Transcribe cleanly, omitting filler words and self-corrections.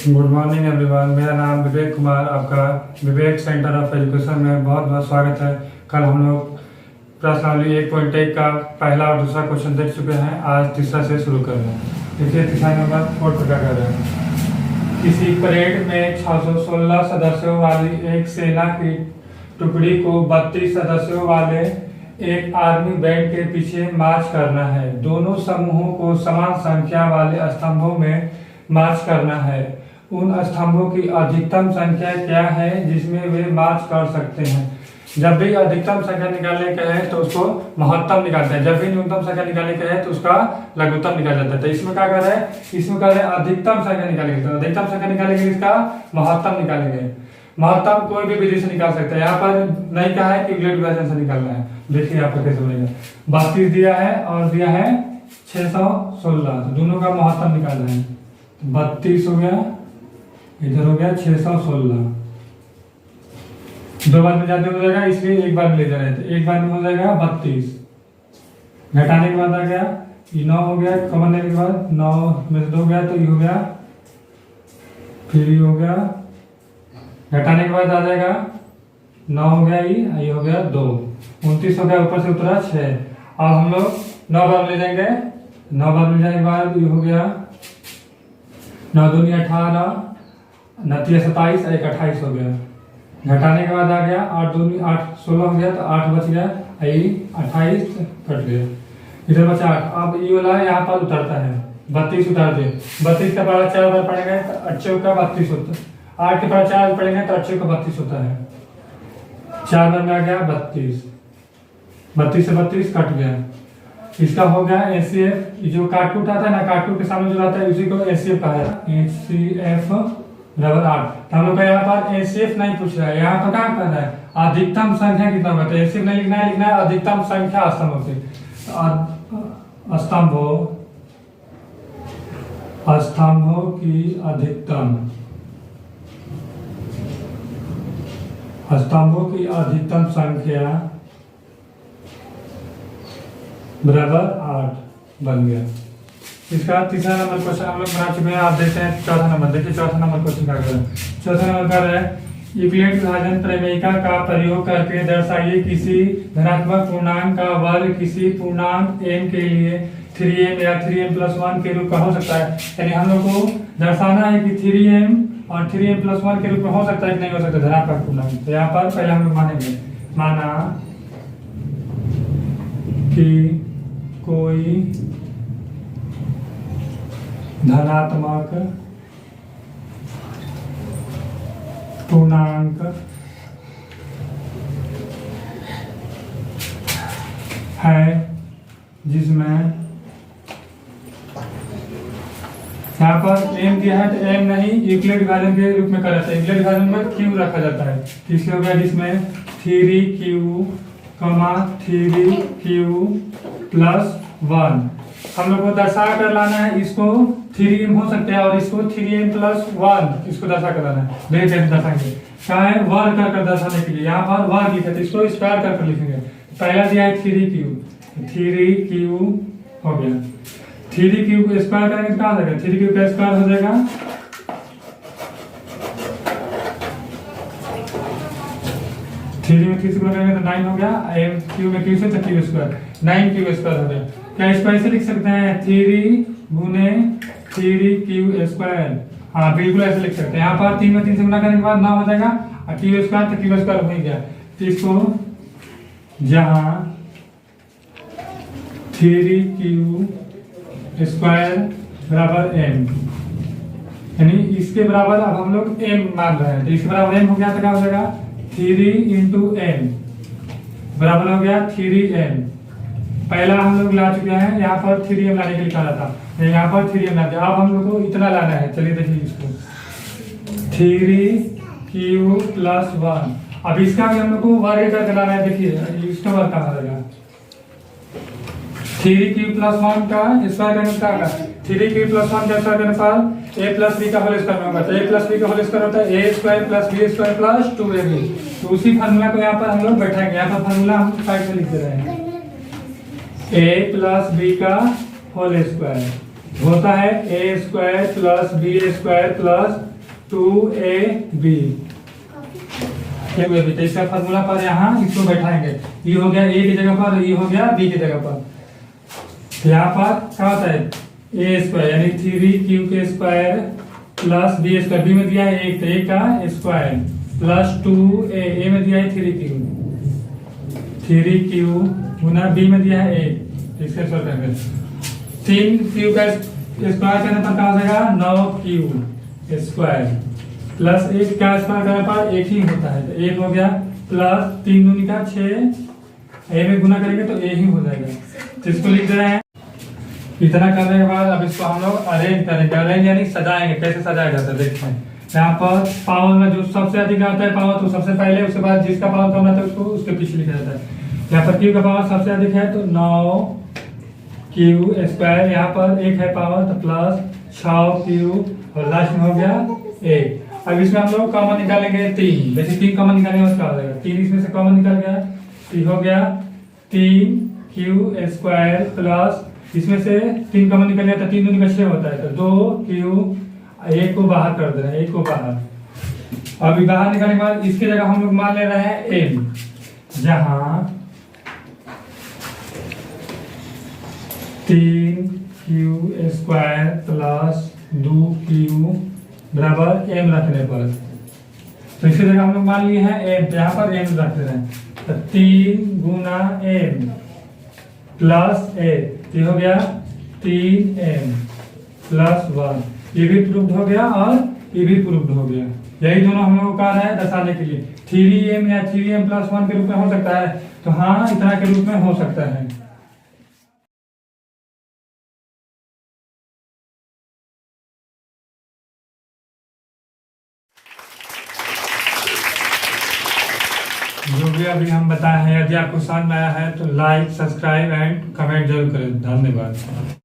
Good morning everyone. मेरा नाम विवेक कुमार, आपका विवेक सेंटर ऑफ एजुकेशन में बहुत बहुत स्वागत है। कल हम लोग प्रश्नावली 1.1 का पहला और दूसरा क्वेश्चन देख चुके हैं। आज तीसरा से शुरू कर रहे हैं। देखिए तीसरा नंबर 4 पर क्या कर रहे हैं। किसी परेड में 616 सदस्यों वाली एक सेना की टुकड़ी को 32 सदस्यों वाले एक आर्मी बैंड के पीछे मार्च करना है। दोनों समूहों को समान संख्या वाले स्तंभों में मार्च करना है। उन स्तंभों की अधिकतम संख्या क्या है जिसमें वे मार्च कर सकते हैं। जब भी अधिकतम संख्या निकालने का है तो उसको महत्तम निकालते हैं, जब भी न्यूनतम संख्या निकालने का है तो उसका लघुत्तम निकाल जाता है। तो इसमें क्या कर रहे हैं, इसमें कर रहे हैं अधिकतम संख्या निकालेंगे। तो अधिकतम संख्या निकालेंगे, इसका महत्तम निकालेंगे। महत्तम कोई भी विधि से निकाल सकते हैं। यहाँ पर नहीं कहा है कि यूक्लिड विभाजन से निकालना है। देखिए यहाँ पर कैसे बनेगा। 32 दिया है और दिया है 616, तो दोनों का महत्तम निकालना है। 32 हो गया, इधर हो गया 616। दो बार में जाते हो जाएगा, इसलिए एक बार में ले जा रहे थे। एक बार में हो जाएगा 32, घटाने के बाद आ गया ये 9 हो गया, कॉमन लेने के बाद 9 में से 2 गया तो ये हो गया, फिर ये हो गया, घटाने के बाद आ जाएगा 9 हो गया, ये हो गया 2, 29 हो गया, ऊपर से उतरा 6। अब हम लोग 9 बार ले जाएंगे। 9 बार ले जाने के बाद ये हो गया 9 दूनी 18, 9 27, 1 28 हो गया। घटाने के बाद आ गया 8 दूनी 8 16 हो गया, तो 8 बच गया, 28 कट गया, इधर बचा 8। अब ये वाला यहाँ पर उतरता है, 32 उतार दे। 32 का पढ़ा 4 बार पढ़ेंगे तो 8 का 32 होता है। 8 के पढ़ा 4 पढ़ेंगे तो 8 का 32 होता है। 4 बार में आ गया 32, 32 से 32 कट गया। इसका हो गया एचसीएफ। जो काटकूट आता है ना, काटकूट के सामने जो आता है उसी को एचसीएफ कहा जाता है। एचसीएफ बराबर 8। हम लोग का यहाँ पर एचसीएफ नहीं पूछ रहा है, यहाँ पर क्या करना है, अधिकतम संख्या कितना होगा। तो एचसीएफ नहीं लिखना है, लिखना है अधिकतम संख्या स्तंभों की। स्तंभों की अधिकतम, स्तंभों की अधिकतम संख्या बराबर 8 बन गया। इसका तीसरा नंबर क्वेश्चन हम लोग बना चुके हैं। आप देखते हैं चौथा नंबर। देखिए चौथा नंबर क्वेश्चन क्या कर रहे हैं। चौथा नंबर कर रहे हैं, यूक्लिड विभाजन प्रमेयिका का प्रयोग करके दर्शाइए किसी धनात्मक पूर्णांक का वर्ग किसी पूर्णांक m के लिए 3m या 3m+1 के रूप का हो सकता है। यानी हम लोग को दर्शाना है कि 3m और 3m+1 के रूप में हो सकता है कि नहीं हो सकता धनात्मक पूर्णांक। तो यहाँ पर पहले हम लोग मानेंगे, माना कि कोई धनात्मक पूर्णांक है जिसमें यहाँ पर m दिया है तो m नहीं, यूक्लिड विभाजन के रूप में करा था। यूक्लिड विभाजन में q रखा जाता है। इसलिए हो गया जिसमें 3q, 3q+1 हम लोग को दर्शा कर लाना है। इसको 3m हो सकता है और इसको 3m+1 इसको दर्शा कर लाना है। देख दर्शाएंगे क्या है, वर्ग कर दर्शाने के लिए यहाँ पर वर्ग लिखे थे, इसको स्क्वायर कर लिखेंगे। पहला दिया है 3q हो गया। 3q को स्क्वायर करेंगे तो क्या हो जाएगा, 3q का स्क्वायर हो जाएगा 3 में 3 से गुणा करेंगे तो 9 हो गया, q में q से तो q स्क्वायर, 9q² हो गया। क्या इसको ऐसे लिख सकते हैं, 3 गुने 3q²। हाँ बिल्कुल ऐसे लिख सकते हैं। यहाँ पर 3 में 3 से गुणा करने के बाद 9 हो जाएगा और q² तो q² हो ही गया। तो इसको जहाँ 3q² बराबर m, यानी इसके बराबर अब हम लोग m मान रहे हैं। तो इसके बराबर m हो गया तो क्या हो जाएगा, 3 × m बराबर हो गया 3m। पहला हम लोग ला चुके हैं, यहाँ पर 3m लाने के लिए कहा था, यहाँ पर 3m लाते हैं। अब हम लोग को इतना लाना है। चलिए देखिए इसको 3q+1। अब इसका भी हम लोग को वर्ग करके लाना है। देखिए इसका वर्ग कहाँ रहेगा, 3q+1 का स्क्वायर करने का 3q+1 का स्क्वायर करने पर a+b का होल स्क्वायर होगा। तो a+b का होल स्क्वायर होता है a² + b² + 2ab। तो उसी फार्मूला को यहाँ पर हम लोग बैठाएंगे। यहाँ पर फार्मूला हम साइड में लिख दे रहे हैं। a+b का होल स्क्वायर होता है a² + b² + 2ab तो इसका फार्मूला पर यहाँ इसको बैठाएंगे। ये हो गया ए की जगह पर, ये हो गया बी की जगह पर। यहाँ पर क्या होता है ए स्क्वायर यानी 3q के square plus B square. B में दिया है 1 तो 1 का स्क्वायर प्लस 2a ए में दिया है 3q गुना बी में दिया है 1 इसके सॉल्व करेंगे। 3q का स्क्वायर करने पर क्या हो जाएगा 9q स्क्वायर प्लस 1 का स्क्वायर करने पर 1 ही होता है तो 1 हो गया प्लस 3 दूनी का 6 ए में गुना करेंगे तो ए ही हो जाएगा। तो इसको लिख दे रहे हैं। इतना करने के बाद अब इसको हम लोग अरेंज करेंगे। अरेंज यानी सजाएंगे। कैसे सजाया जाता है देखते हैं। यहाँ पर पावर में जो सबसे अधिक आता है पावर तो सबसे पहले, उसके बाद जिसका पावर कम आता है उसको उसके पीछे लिखा जाता है। यहाँ पर क्यू का पावर सबसे अधिक है तो 9q स्क्वायर, यहाँ पर 1 है पावर तो प्लस 6q और लास्ट में हो गया 1। अब इसमें हम लोग कॉमन निकालेंगे 3। वैसे 3 कॉमन निकालेंगे उसका हो जाएगा 3, इसमें से कॉमन निकल गया तो हो गया 3q स्क्वायर प्लस इसमें से 3 कॉमन निकल गया तो 3 दूनी का 6 होता है तो 2q 1 को बाहर कर दे रहे हैं 1 को बाहर। अभी बाहर निकालने के बाद इसकी जगह हम लोग मान ले रहे हैं m, जहां 3q स्क्वायर प्लस 2q बराबर m रखने पर तो इसकी जगह हम लोग मान लिए हैं m, यहाँ पर m रख रहे हैं तो 3 गुना m प्लस 1 ये हो गया 3m प्लस 1। ये भी प्रूव्ड हो गया और ये भी प्रूव्ड हो गया। यही दोनों हम लोगों का है दर्शाने के लिए 3m या 3m प्लस 1 के रूप में हो सकता है तो हाँ इतना के रूप में हो सकता है। जो भी अभी हम बताए हैं, यदि आपको समझ में आया है तो लाइक सब्सक्राइब एंड कमेंट जरूर करें। धन्यवाद।